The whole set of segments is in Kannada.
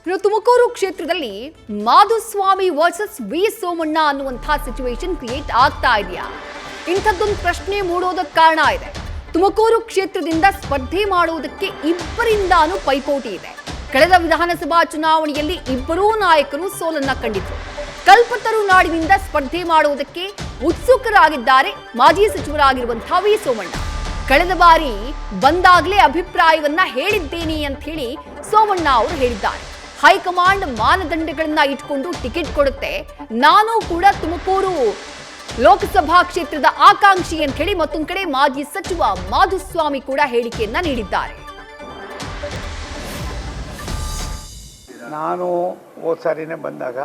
ಇನ್ನು ತುಮಕೂರು ಕ್ಷೇತ್ರದಲ್ಲಿ ಮಾಧುಸ್ವಾಮಿ ವರ್ಸಸ್ ವಿ ಸೋಮಣ್ಣ ಅನ್ನುವಂತಹ ಸಿಚುವೇಶನ್ ಕ್ರಿಯೇಟ್ ಆಗ್ತಾ ಇದೆಯಾ? ಇಂಥದ್ದೊಂದು ಪ್ರಶ್ನೆ ಮೂಡೋದಕ್ಕೆ ಕಾರಣ ಇದೆ. ತುಮಕೂರು ಕ್ಷೇತ್ರದಿಂದ ಸ್ಪರ್ಧೆ ಮಾಡುವುದಕ್ಕೆ ಇಬ್ಬರಿಂದಾನು ಪೈಪೋಟಿ ಇದೆ. ಕಳೆದ ವಿಧಾನಸಭಾ ಚುನಾವಣೆಯಲ್ಲಿ ಇಬ್ಬರೂ ನಾಯಕರು ಸೋಲನ್ನ ಕಂಡಿದ್ರು. ಕಲ್ಪತರು ನಾಡಿನಿಂದ ಸ್ಪರ್ಧೆ ಮಾಡುವುದಕ್ಕೆ ಉತ್ಸುಕರಾಗಿದ್ದಾರೆ ಮಾಜಿ ಸಚಿವರಾಗಿರುವಂತಹ ವಿ ಸೋಮಣ್ಣ. ಕಳೆದ ಬಾರಿ ಬಂದಾಗಲೇ ಅಭಿಪ್ರಾಯವನ್ನ ಹೇಳಿದ್ದೇನೆ ಅಂತ ಹೇಳಿ ಸೋಮಣ್ಣ ಅವರು ಹೇಳಿದ್ದಾರೆ. ಹೈಕಮಾಂಡ್ ಮಾನದಂಡಗಳನ್ನ ಇಟ್ಕೊಂಡು ಟಿಕೆಟ್ ಕೊಡುತ್ತೆ, ನಾನು ಕೂಡ ತುಮಕೂರು ಲೋಕಸಭಾ ಕ್ಷೇತ್ರದ ಆಕಾಂಕ್ಷಿ ಅಂತ ಹೇಳಿ ಮತ್ತೊಂದು ಕಡೆ ಮಾಜಿ ಸಚಿವ ಮಾಧುಸ್ವಾಮಿ ಕೂಡ ಹೇಳಿಕೆಯನ್ನ ನೀಡಿದ್ದಾರೆ. ನಾನು ಹೋದ ಸಾರಿನೇ ಬಂದಾಗ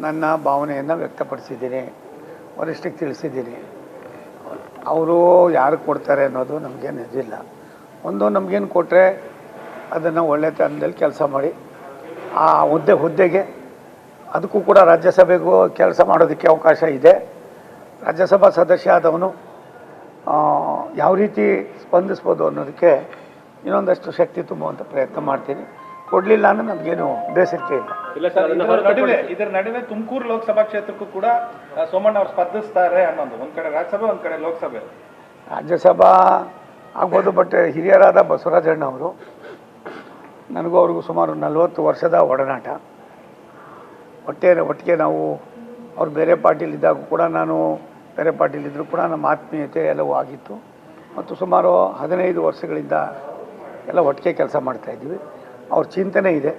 ನನ್ನ ಭಾವನೆಯನ್ನು ವ್ಯಕ್ತಪಡಿಸಿದ್ದೀನಿ, ವರಿಷ್ಠಕ್ಕೆ ತಿಳಿಸಿದ್ದೀನಿ. ಅವರು ಯಾರು ಕೊಡ್ತಾರೆ ಅನ್ನೋದು ನಮಗೇನು ಇದಿಲ್ಲ. ಒಂದು ನಮಗೇನು ಕೊಟ್ಟರೆ ಅದನ್ನು ಒಳ್ಳೆ ತನದಲ್ಲಿ ಕೆಲಸ ಮಾಡಿ ಆ ಹುದ್ದೆಗೆ ಅದಕ್ಕೂ ಕೂಡ ರಾಜ್ಯಸಭೆಗೂ ಕೆಲಸ ಮಾಡೋದಕ್ಕೆ ಅವಕಾಶ ಇದೆ. ರಾಜ್ಯಸಭಾ ಸದಸ್ಯ ಆದವನು ಯಾವ ರೀತಿ ಸ್ಪಂದಿಸ್ಬೋದು ಅನ್ನೋದಕ್ಕೆ ಇನ್ನೊಂದಷ್ಟು ಶಕ್ತಿ ತುಂಬುವಂಥ ಪ್ರಯತ್ನ ಮಾಡ್ತೀನಿ. ಕೊಡಲಿಲ್ಲ ಅಂದರೆ ನಮಗೇನು ಬೇಸರಿಕೆ ಇಲ್ಲ. ಇದರ ನಡುವೆ ತುಮಕೂರು ಲೋಕಸಭಾ ಕ್ಷೇತ್ರಕ್ಕೂ ಕೂಡ ಸೋಮಣ್ಣ ಅವರು ಸ್ಪರ್ಧಿಸ್ತಾರೆ ಅನ್ನೋದು, ಒಂದು ಕಡೆ ರಾಜ್ಯಸಭೆ ಒಂದು ಕಡೆ ಲೋಕಸಭೆ. ರಾಜ್ಯಸಭಾ ಆಗ್ಬೋದು, ಬಟ್ ಹಿರಿಯರಾದ ಬಸವರಾಜಣ್ಣ ಅವರು, ನನಗೂ ಅವ್ರಿಗೂ ಸುಮಾರು 40 ವರ್ಷದ ಒಡನಾಟ. ಒಟ್ಟಿಗೆ ನಾವು ಅವ್ರು ಬೇರೆ ಪಾರ್ಟಿಲಿದ್ದಾಗ ಕೂಡ ನಾನು ಬೇರೆ ಪಾರ್ಟಿಲಿದ್ದರೂ ಕೂಡ ನಮ್ಮ ಆತ್ಮೀಯತೆ ಎಲ್ಲವೂ ಆಗಿತ್ತು. ಮತ್ತು ಸುಮಾರು 15 ವರ್ಷಗಳಿಂದ ಎಲ್ಲ ಒಟ್ಟಿಗೆ ಕೆಲಸ ಮಾಡ್ತಾಯಿದ್ವಿ. ಅವ್ರ ಚಿಂತನೆ ಇದೆ.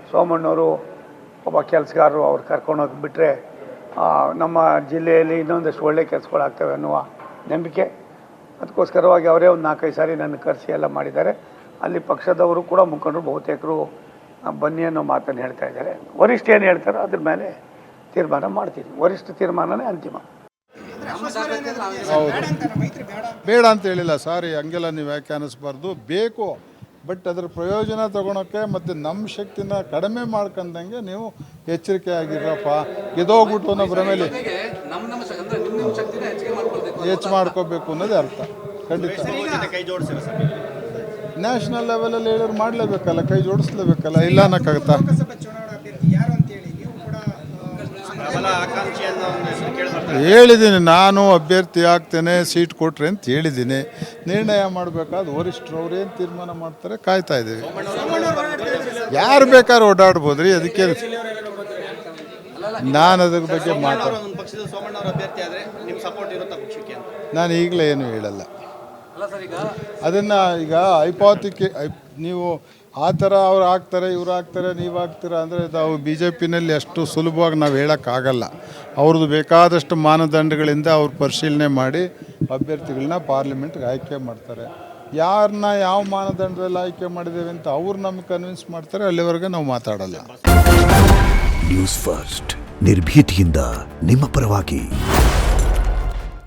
ಸೋಮಣ್ಣವರು ಒಬ್ಬ ಕೆಲಸಗಾರರು, ಅವ್ರು ಕರ್ಕೊಂಡೋಗಿಬಿಟ್ರೆ ನಮ್ಮ ಜಿಲ್ಲೆಯಲ್ಲಿ ಇನ್ನೊಂದಷ್ಟು ಒಳ್ಳೆಯ ಕೆಲಸಗಳಾಗ್ತವೆ ಅನ್ನುವ ನಂಬಿಕೆ. ಅದಕ್ಕೋಸ್ಕರವಾಗಿ ಅವರೇ ಒಂದು 4-5 ಸಾರಿ ನನ್ನ ಕರೆಸಿ ಎಲ್ಲ ಮಾಡಿದ್ದಾರೆ. ಅಲ್ಲಿ ಪಕ್ಷದವರು ಕೂಡ ಮುಖಂಡರು ಬಹುತೇಕರು ಬನ್ನಿ ಅನ್ನೋ ಮಾತನ್ನು ಹೇಳ್ತಾ ಇದ್ದಾರೆ. ವರಿಷ್ಠ ಏನು ಹೇಳ್ತಾರೋ ಅದ್ರ ಮೇಲೆ ತೀರ್ಮಾನ ಮಾಡ್ತೀನಿ. ವರಿಷ್ಠ ತೀರ್ಮಾನನೇ ಅಂತಿಮ. ಬೇಡ ಅಂತ ಹೇಳಿಲ್ಲ, ಸಾರಿ, ಹಂಗೆಲ್ಲ ನೀವು ವ್ಯಾಖ್ಯಾನಿಸ್ಬಾರ್ದು. ಬೇಕು, ಬಟ್ ಅದರ ಪ್ರಯೋಜನ ತಗೊಳಕ್ಕೆ ಮತ್ತು ನಮ್ಮ ಶಕ್ತಿನ ಕಡಿಮೆ ಮಾಡ್ಕೊಂಡಂಗೆ ನೀವು ಎಚ್ಚರಿಕೆ ಆಗಿರಪ್ಪ. ಗೆದೋಗ್ಬಿಟ್ಟು ಅನ್ನೋ ಭ್ರಮೇಲಿ ಹೆಚ್ಚು ಮಾಡ್ಕೋಬೇಕು ಅನ್ನೋದೇ ಅರ್ಥ. ಖಂಡಿತ ನ್ಯಾಷನಲ್ ಲೆವೆಲಲ್ಲಿ ಹೇಳಿದ್ರು ಮಾಡಲೇಬೇಕಲ್ಲ, ಕೈ ಜೋಡಿಸ್ಲೇಬೇಕಲ್ಲ, ಇಲ್ಲ ಅನ್ನೋಕ್ಕಾಗತ್ತಾ? ಹೇಳಿದ್ದೀನಿ, ನಾನು ಅಭ್ಯರ್ಥಿ ಆಗ್ತೇನೆ, ಸೀಟ್ ಕೊಟ್ರೆ ಅಂತ ಹೇಳಿದ್ದೀನಿ. ನಿರ್ಣಯ ಮಾಡಬೇಕಾದ ವರಿಷ್ಠರು ಅವ್ರು ಏನು ತೀರ್ಮಾನ ಮಾಡ್ತಾರೆ ಕಾಯ್ತಾ ಇದ್ದೀವಿ. ಯಾರು ಬೇಕಾದ್ರೂ ಓಡಾಡ್ಬೋದು ರೀ, ಅದಕ್ಕೆ ನಾನು ಅದ್ರ ಬಗ್ಗೆ ನಾನು ಈಗಲೇ ಏನು ಹೇಳಲ್ಲ. ಅದನ್ನು ಈಗ ನೀವು ಆ ಥರ ಅವ್ರು ಆಗ್ತಾರೆ, ಇವ್ರು ಆಗ್ತಾರೆ, ನೀವು ಆಗ್ತೀರಾ ಅಂದರೆ ನಾವು BJPನಲ್ಲಿ ಅಷ್ಟು ಸುಲಭವಾಗಿ ನಾವು ಹೇಳೋಕ್ಕಾಗಲ್ಲ. ಅವ್ರದ್ದು ಬೇಕಾದಷ್ಟು ಮಾನದಂಡಗಳಿಂದ ಅವ್ರು ಪರಿಶೀಲನೆ ಮಾಡಿ ಅಭ್ಯರ್ಥಿಗಳನ್ನ ಪಾರ್ಲಿಮೆಂಟ್ಗೆ ಆಯ್ಕೆ ಮಾಡ್ತಾರೆ. ಯಾರನ್ನ ಯಾವ ಮಾನದಂಡದಲ್ಲಿ ಆಯ್ಕೆ ಮಾಡಿದ್ದೇವೆ ಅಂತ ಅವ್ರು ನಮ್ಗೆ ಕನ್ವಿನ್ಸ್ ಮಾಡ್ತಾರೆ. ಅಲ್ಲಿವರೆಗೆ ನಾವು ಮಾತಾಡಲ್ಲ. ನ್ಯೂಸ್ ಫಸ್ಟ್, ನಿರ್ಭೀತಿಯಿಂದ ನಿಮ್ಮ ಪರವಾಗಿ.